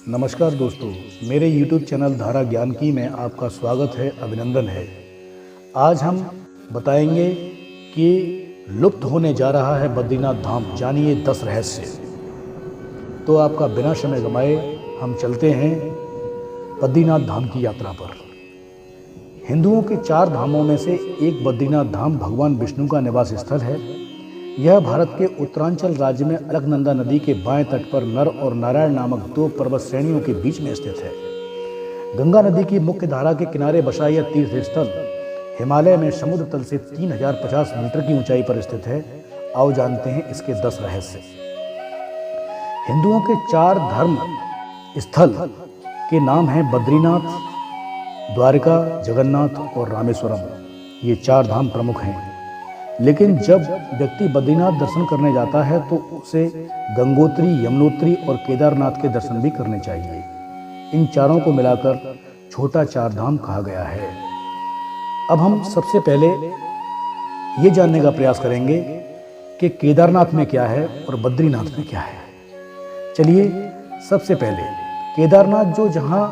नमस्कार दोस्तों, मेरे YouTube चैनल धारा ज्ञान की में आपका स्वागत है, अभिनंदन है। आज हम बताएंगे कि लुप्त होने जा रहा है बद्रीनाथ धाम, जानिए 10 रहस्य। तो आपका बिना समय गंवाए हम चलते हैं बद्रीनाथ धाम की यात्रा पर। हिंदुओं के 4 धामों में से एक बद्रीनाथ धाम भगवान विष्णु का निवास स्थल है। यह भारत के उत्तरांचल राज्य में अलकनंदा नदी के बाएं तट पर नर और नारायण नामक 2 पर्वत श्रेणियों के बीच में स्थित है। गंगा नदी की मुख्य धारा के किनारे बसा यह तीर्थ स्थल हिमालय में समुद्र तल से 3050 मीटर की ऊंचाई पर स्थित है। आओ जानते हैं इसके 10 रहस्य। हिंदुओं के 4 धर्म स्थल के नाम हैं बद्रीनाथ, द्वारका, जगन्नाथ और रामेश्वरम। ये 4 धाम प्रमुख हैं। लेकिन जब व्यक्ति बद्रीनाथ दर्शन करने जाता है तो उसे गंगोत्री, यमुनोत्री और केदारनाथ के दर्शन भी करने चाहिए। इन चारों को मिलाकर छोटा 4 धाम कहा गया है। अब हम सबसे पहले ये जानने का प्रयास करेंगे कि केदारनाथ में क्या है और बद्रीनाथ में क्या है। चलिए, सबसे पहले केदारनाथ, जो जहाँ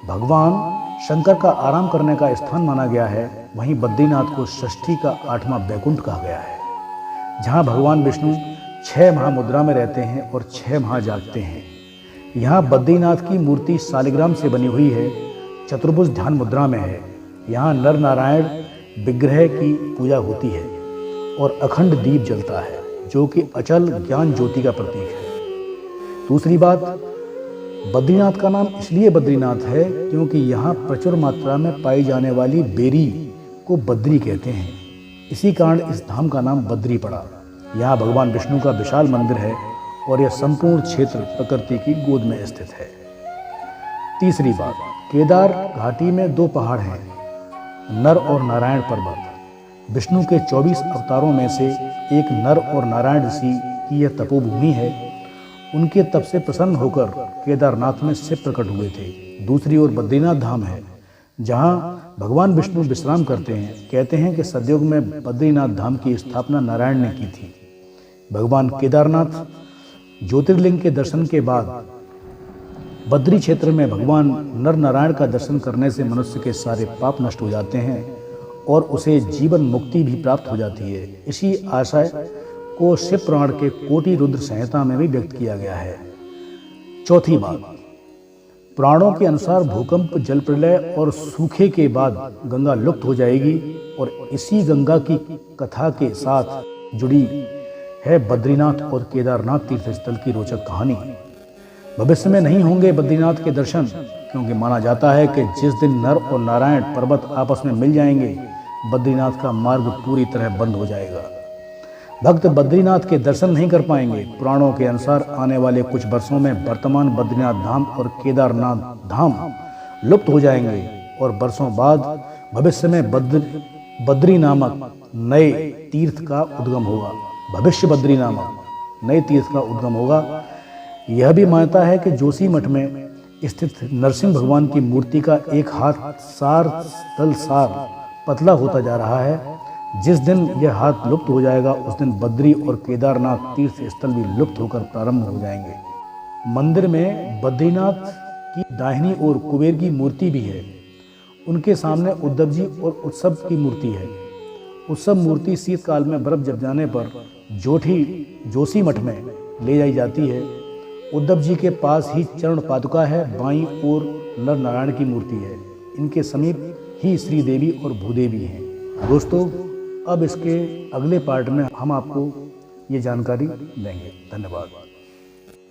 भगवान शंकर का आराम करने का स्थान माना गया है, वहीं बद्रीनाथ को सृष्टि का 8वां बैकुंठ कहा गया है, जहां भगवान विष्णु 6 महामुद्रा में रहते हैं और 6 माह जागते हैं। यहाँ बद्रीनाथ की मूर्ति शालिग्राम से बनी हुई है, चतुर्भुज ध्यान मुद्रा में है। यहाँ नर नारायण विग्रह की पूजा होती है और अखंड दीप जलता है, जो कि अचल ज्ञान ज्योति का प्रतीक है। दूसरी बात, बद्रीनाथ का नाम इसलिए बद्रीनाथ है क्योंकि यहाँ प्रचुर मात्रा में पाई जाने वाली बेरी को बद्री कहते हैं। इसी कारण इस धाम का नाम बद्री पड़ा। यहाँ भगवान विष्णु का विशाल मंदिर है और यह संपूर्ण क्षेत्र प्रकृति की गोद में स्थित है। तीसरी बात, केदार घाटी में 2 पहाड़ हैं, नर और नारायण पर्वत। विष्णु के 24 अवतारों में से एक नर और नारायण ऋषि की यह तपोभूमि है। उनके तप से प्रसन्न होकर केदारनाथ में शिव प्रकट हुए थे। दूसरी ओर बद्रीनाथ धाम है, जहाँ भगवान विष्णु विश्राम करते हैं। कहते हैं कि सतयुग में बद्रीनाथ धाम की स्थापना नारायण ने की थी। भगवान केदारनाथ ज्योतिर्लिंग के दर्शन के बाद बद्री क्षेत्र में भगवान नर नारायण का दर्शन करने से मनुष्य के सारे पाप नष्ट हो जाते हैं और उसे जीवन मुक्ति भी प्राप्त हो जाती है। इसी आशय को शिव पुराण के कोटि रुद्र संहिता में भी व्यक्त किया गया है। चौथी बात, पुराणों के अनुसार भूकंप, जल प्रलय और सूखे के बाद गंगा लुप्त हो जाएगी और इसी गंगा की कथा के साथ जुड़ी है बद्रीनाथ और केदारनाथ तीर्थ स्थल की रोचक कहानी। भविष्य में नहीं होंगे बद्रीनाथ के दर्शन, क्योंकि माना जाता है कि जिस दिन नर और नारायण पर्वत आपस में मिल जाएंगे, बद्रीनाथ का मार्ग पूरी तरह बंद हो जाएगा। भक्त बद्रीनाथ के दर्शन नहीं कर पाएंगे। पुराणों के अनुसार आने वाले कुछ वर्षों में वर्तमान बद्रीनाथ धाम और केदारनाथ धाम लुप्त हो जाएंगे और वर्षों बाद भविष्य में बद्री नामक नए तीर्थ का उद्गम होगा। भविष्य बद्री नामक नए तीर्थ का उद्गम होगा। यह भी मान्यता है कि जोशीमठ में स्थित नरसिंह भगवान की मूर्ति का एक हाथ सार पतला होता जा रहा है। जिस दिन यह हाथ लुप्त हो जाएगा, उस दिन बद्री और केदारनाथ तीर्थ स्थल भी लुप्त होकर प्रारंभ हो जाएंगे। मंदिर में बद्रीनाथ की दाहिनी ओर कुबेर की मूर्ति भी है। उनके सामने उद्धव जी और उत्सव की मूर्ति है। उत्सव मूर्ति शीतकाल में बर्फ जम जाने पर जोशीमठ में ले जाई जाती है। उद्धव जी के पास ही चरण पादुका है। बाईं ओर नर नारायण की मूर्ति है। इनके समीप ही श्रीदेवी और भूदेवी हैं। दोस्तों, अब इसके अगले पार्ट में हम आपको ये जानकारी देंगे। धन्यवाद।